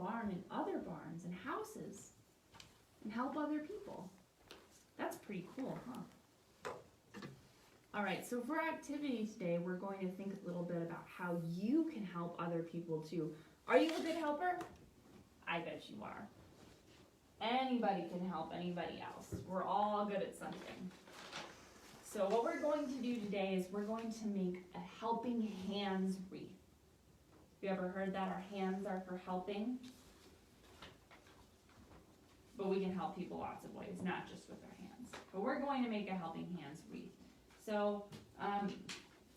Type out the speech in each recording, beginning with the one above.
barn and other barns and houses and help other people. That's pretty cool, huh? All right, so for our activity today, we're going to think a little bit about how you can help other people too. Are you a good helper? I bet you are. Anybody can help anybody else. We're all good at something. So what we're going to do today is we're going to make a helping hands wreath. Have you ever heard that our hands are for helping? But we can help people lots of ways, not just with our hands. But we're going to make a helping hands wreath. So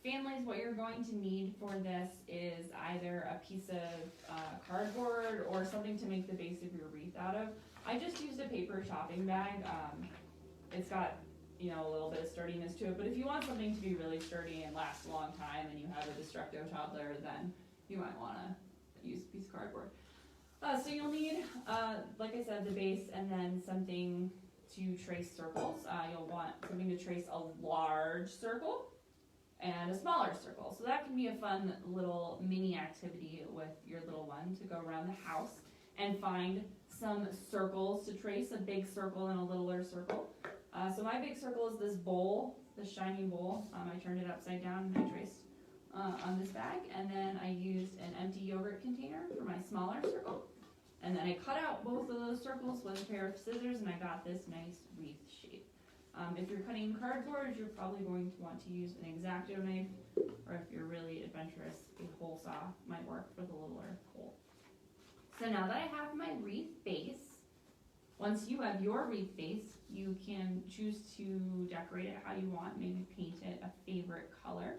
families, what you're going to need for this is either a piece of cardboard or something to make the base of your wreath out of. I just used a paper shopping bag. It's got, you know, a little bit of sturdiness to it, but if you want something to be really sturdy and last a long time and you have a destructo toddler, then you might want to use a piece of cardboard. So you'll need, like I said, the base and then something to trace circles. You'll want something to trace a large circle and a smaller circle. So that can be a fun little mini activity with your little one to go around the house and find some circles to trace, a big circle and a littler circle. So my big circle is this bowl, this shiny bowl. I turned it upside down and I traced on this bag, and then I used an empty yogurt container for my smaller circle. And then I cut out both of those circles with a pair of scissors and I got this nice wreath shape. If you're cutting cardboard, you're probably going to want to use an X-Acto knife, or if you're really adventurous, a hole saw might work for the littler hole. So now that I have my wreath base, once you have your wreath base, you can choose to decorate it how you want, maybe paint it a favorite color.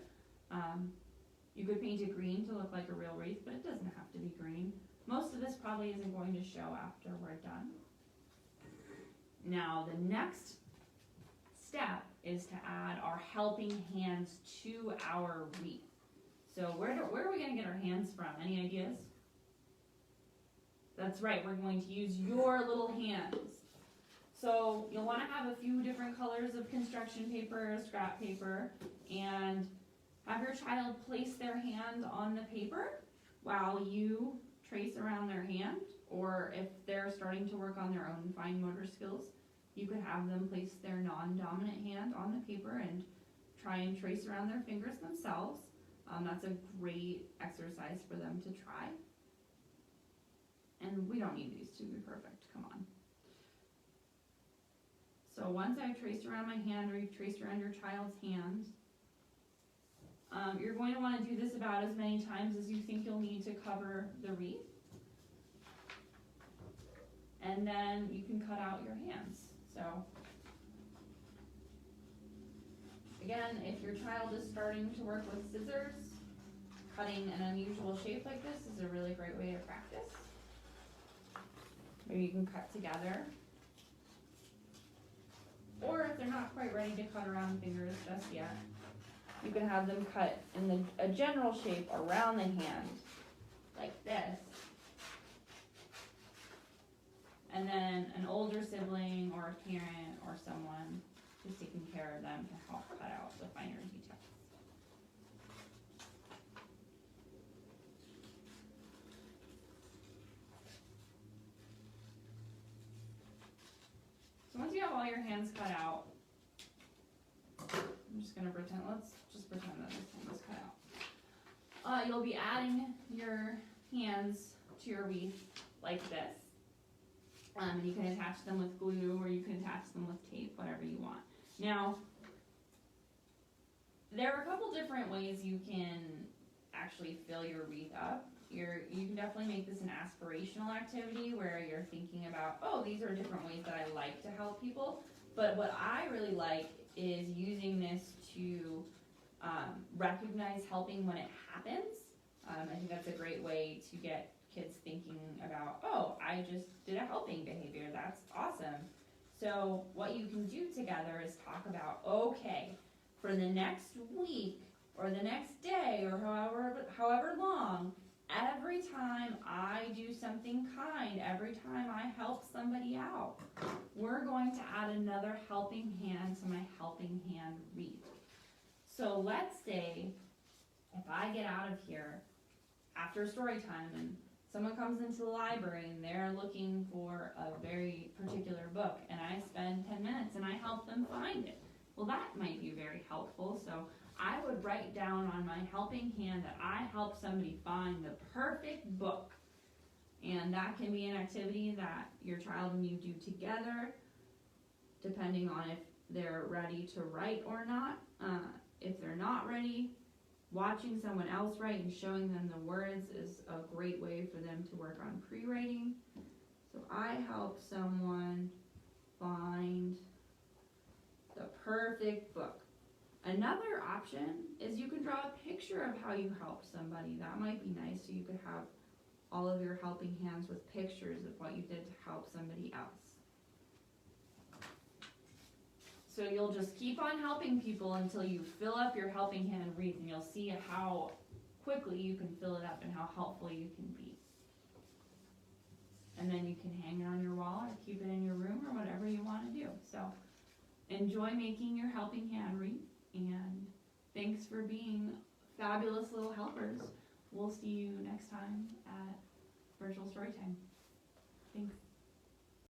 You could paint it green to look like a real wreath, but it doesn't have to be green. Most of this probably isn't going to show after we're done. Now the next step is to add our helping hands to our wreath. So where are we going to get our hands from? Any ideas? That's right, we're going to use your little hands. So you'll want to have a few different colors of construction paper, scrap paper, and have your child place their hand on the paper while you trace around their hand, or if they're starting to work on their own fine motor skills, you could have them place their non-dominant hand on the paper and try and trace around their fingers themselves. That's a great exercise for them to try. And we don't need these to be perfect, come on. So once I've traced around my hand, or you've traced around your child's hand, you're going to want to do this about as many times as you think you'll need to cover the wreath. And then you can cut out your hands. So again, if your child is starting to work with scissors, cutting an unusual shape like this is a really great way to practice. Maybe you can cut together. Or if they're not quite ready to cut around fingers just yet, you can have them cut in a general shape around the hand, like this. And then an older sibling or a parent or someone who's taking care of them can help cut out the finer details. So once you have all your hands cut out, I'm just going to pretend, let's just pretend that this hand is cut out. You'll be adding your hands to your wreath like this. And you can attach them with glue, or you can attach them with tape, whatever you want. Now, there are a couple different ways you can actually fill your wreath up. You can definitely make this an aspirational activity where you're thinking about, oh, these are different ways that I like to help people. But what I really like is using this to recognize helping when it happens. I think that's a great way to get kids thinking about, oh, I just did a helping behavior. That's awesome. So what you can do together is talk about, okay, for the next week or the next day or however long, every time I do something kind, every time I help somebody out, we're going to add another helping hand to my helping hand wreath. So let's say if I get out of here after story time and someone comes into the library and they're looking for a very particular book, and I spend 10 minutes and I help them find it. Well, that might be very helpful, so I would write down on my helping hand that I helped somebody find the perfect book. And that can be an activity that your child and you do together, depending on if they're ready to write or not. If they're not ready, watching someone else write and showing them the words is a great way for them to work on pre-writing. So I help someone find the perfect book. Another option is you can draw a picture of how you help somebody. That might be nice, so you could have all of your helping hands with pictures of what you did to help somebody else. So you'll just keep on helping people until you fill up your helping hand wreath, and you'll see how quickly you can fill it up and how helpful you can be. And then you can hang it on your wall or keep it in your room or whatever you want to do. So enjoy making your helping hand wreath, and thanks for being fabulous little helpers. We'll see you next time at Virtual Storytime. Thanks.